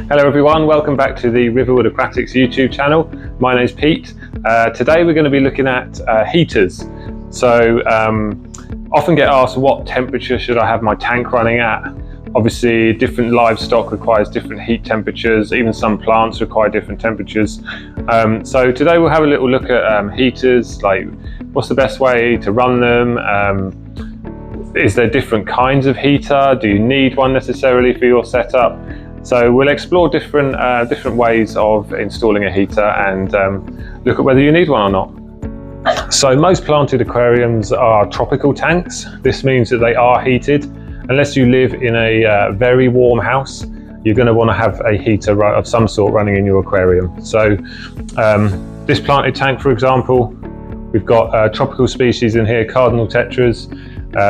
Hello everyone, welcome back to the Riverwood Aquatics YouTube channel. My name's Pete. Today we're going to be looking at heaters. So often get asked, what temperature should I have my tank running at? Obviously different livestock requires different heat temperatures, even some plants require different temperatures. So today we'll have a little look at heaters, like what's the best way to run them? Is there different kinds of heater? Do you need one necessarily for your setup? So we'll explore different ways of installing a heater and look at whether you need one or not. So most planted aquariums are tropical tanks. This means that they are heated. Unless you live in a very warm house, you're going to want to have a heater of some sort running in your aquarium. So this planted tank, for example, we've got tropical species in here, cardinal tetras.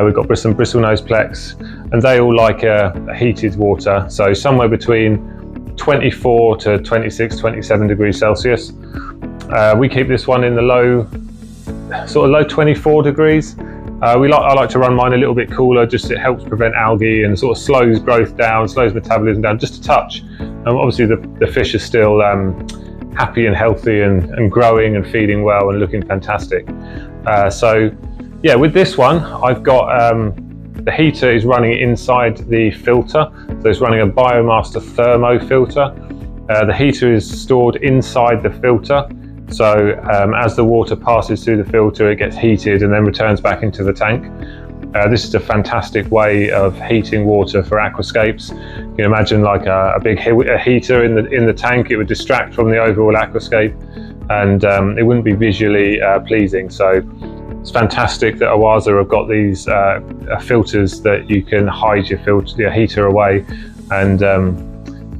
We've got some bristlenose plex, and they all like heated water, so somewhere between 24 to 26, 27 degrees Celsius. We keep this one in the low 24 degrees. I like to run mine a little bit cooler, just it helps prevent algae and sort of slows growth down, slows metabolism down just a touch. Obviously the fish are still happy and healthy and growing and feeding well and looking fantastic. So yeah, with this one, I've got the heater is running inside the filter, so it's running a Biomaster thermo filter. The heater is stored inside the filter, so as the water passes through the filter, it gets heated and then returns back into the tank. This is a fantastic way of heating water for aquascapes. You can imagine like a big heater in the tank. It would distract from the overall aquascape, and it wouldn't be visually pleasing. So it's fantastic that Oase have got these filters that you can hide your heater away, and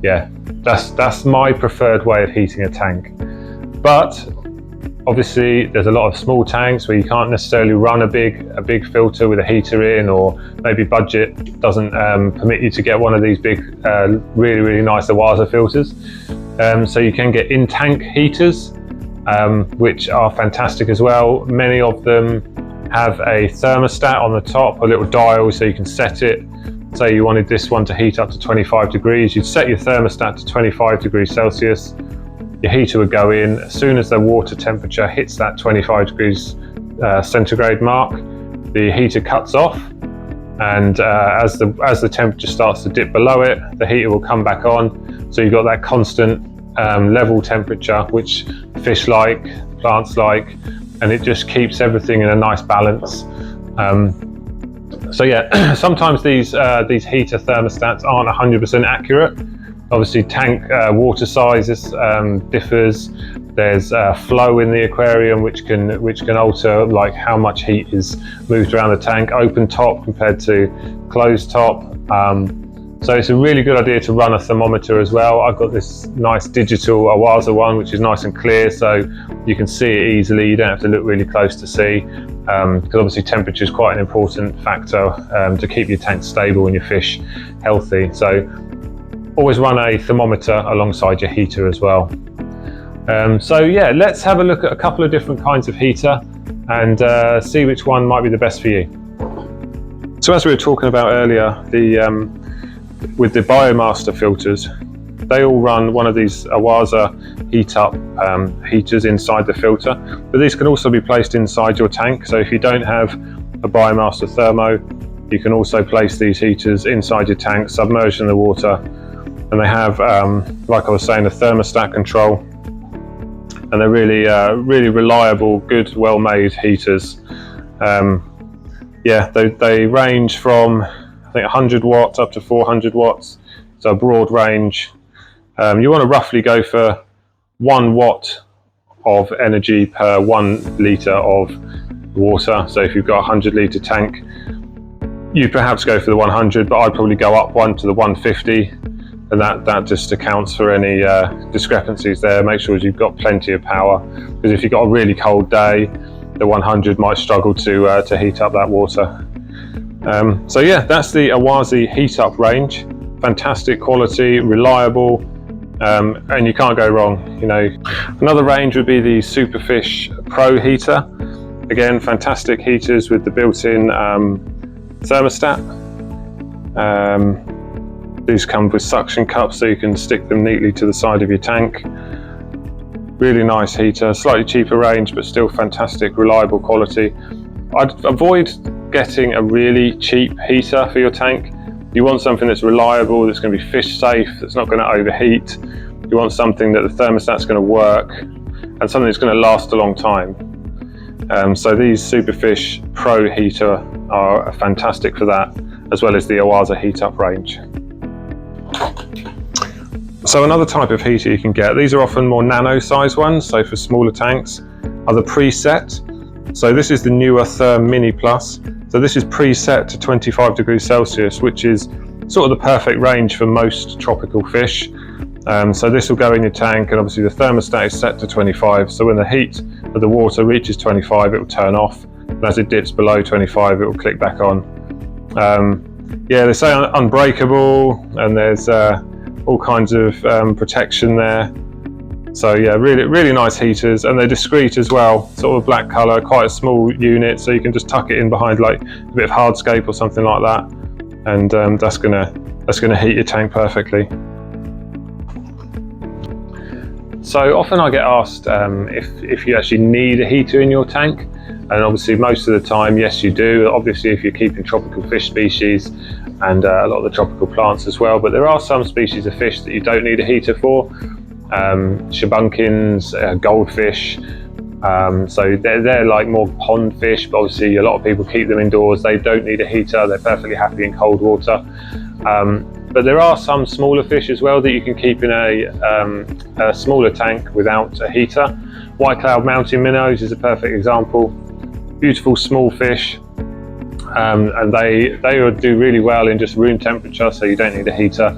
yeah, that's my preferred way of heating a tank. But obviously there's a lot of small tanks where you can't necessarily run a big filter with a heater in, or maybe budget doesn't permit you to get one of these big really nice Oase filters. So you can get in-tank heaters, which are fantastic as well. Many of them have a thermostat on the top, a little dial, so you can set it. Say you wanted this one to heat up to 25 degrees, you'd set your thermostat to 25 degrees Celsius. Your heater would go in. As soon as the water temperature hits that 25 degrees centigrade mark, the heater cuts off, and as the temperature starts to dip below it, the heater will come back on. So you've got that constant level temperature, which fish like, plants like, and it just keeps everything in a nice balance. So yeah, sometimes these heater thermostats aren't 100% accurate. Obviously tank water sizes differs. There's flow in the aquarium which can alter like how much heat is moved around the tank, open top compared to closed top. So it's a really good idea to run a thermometer as well. I've got this nice digital Oase one, which is nice and clear, so you can see it easily. You don't have to look really close to see, because obviously temperature is quite an important factor to keep your tank stable and your fish healthy. So always run a thermometer alongside your heater as well. So yeah, let's have a look at a couple of different kinds of heater and see which one might be the best for you. So as we were talking about earlier, with the Biomaster filters, they all run one of these Oase Heatup heaters inside the filter, but these can also be placed inside your tank. So if you don't have a Biomaster thermo, you can also place these heaters inside your tank, submerged in the water, and they have, like I was saying, a thermostat control, and they're really reliable, good, well-made heaters. Yeah, they range from I think 100 watts up to 400 watts, so a broad range. You want to roughly go for 1 watt of energy per 1 litre of water. So if you've got a 100-litre tank, you'd perhaps go for the 100, but I'd probably go up one to the 150, and that just accounts for any discrepancies there. Make sure you've got plenty of power, because if you've got a really cold day, the 100 might struggle to heat up that water. So yeah, that's the Oase Heatup range. Fantastic quality, reliable, and you can't go wrong. You know, another range would be the Superfish Pro heater. Again, fantastic heaters with the built-in thermostat. These come with suction cups so you can stick them neatly to the side of your tank. Really nice heater, slightly cheaper range but still fantastic, reliable quality. I'd avoid getting a really cheap heater for your tank. You want something that's reliable, that's going to be fish safe, that's not going to overheat. You want something that the thermostat's going to work and something that's going to last a long time. So these Superfish Pro heater are fantastic for that, as well as the Oase Heatup range. So another type of heater you can get, these are often more nano size ones, so for smaller tanks, are the preset. So this is the newer Therm Mini Plus. So this is preset to 25 degrees Celsius, which is sort of the perfect range for most tropical fish. So this will go in your tank, and obviously the thermostat is set to 25. So when the heat of the water reaches 25, it will turn off. And as it dips below 25, it will click back on. Yeah, they say unbreakable, and there's all kinds of protection there. So yeah, really nice heaters, and they're discreet as well, sort of black colour, quite a small unit, so you can just tuck it in behind like a bit of hardscape or something like that, and that's gonna heat your tank perfectly. So often I get asked if you actually need a heater in your tank, and obviously most of the time, yes you do, obviously if you're keeping tropical fish species and a lot of the tropical plants as well, but there are some species of fish that you don't need a heater for. Shabunkins, goldfish, so they're like more pond fish, but obviously a lot of people keep them indoors. They don't need a heater, they're perfectly happy in cold water. But there are some smaller fish as well that you can keep in a smaller tank without a heater. White cloud mountain minnows is a perfect example. Beautiful small fish, and they do really well in just room temperature, so you don't need a heater.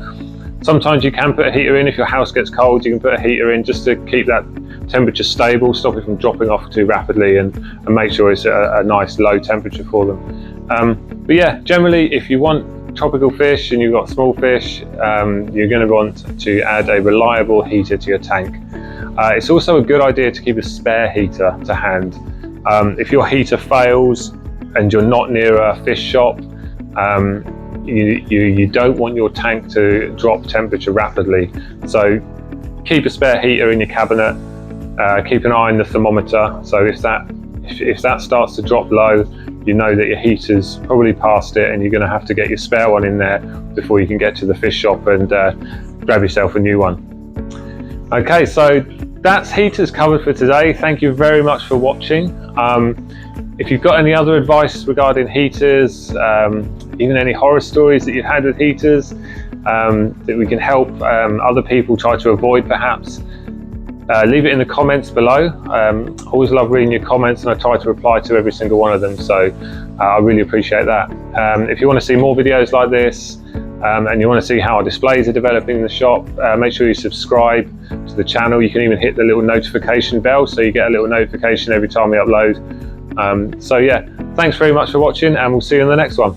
Sometimes you can put a heater in if your house gets cold. You can put a heater in just to keep that temperature stable, stop it from dropping off too rapidly, and make sure it's a nice low temperature for them. But yeah, generally if you want tropical fish and you've got small fish, you're going to want to add a reliable heater to your tank. It's also a good idea to keep a spare heater to hand. If your heater fails and you're not near a fish shop, you don't want your tank to drop temperature rapidly, so keep a spare heater in your cabinet. Keep an eye on the thermometer, so if that starts to drop low, you know that your heater's probably past it, and you're going to have to get your spare one in there before you can get to the fish shop and grab yourself a new one. Okay, so that's heaters covered for today. Thank you very much for watching. If you've got any other advice regarding heaters, even any horror stories that you've had with heaters that we can help other people try to avoid perhaps, leave it in the comments below. Always love reading your comments, and I try to reply to every single one of them, so I really appreciate that. If you want to see more videos like this, and you want to see how our displays are developing in the shop, make sure you subscribe to the channel. You can even hit the little notification bell so you get a little notification every time we upload. So yeah, thanks very much for watching, and we'll see you in the next one.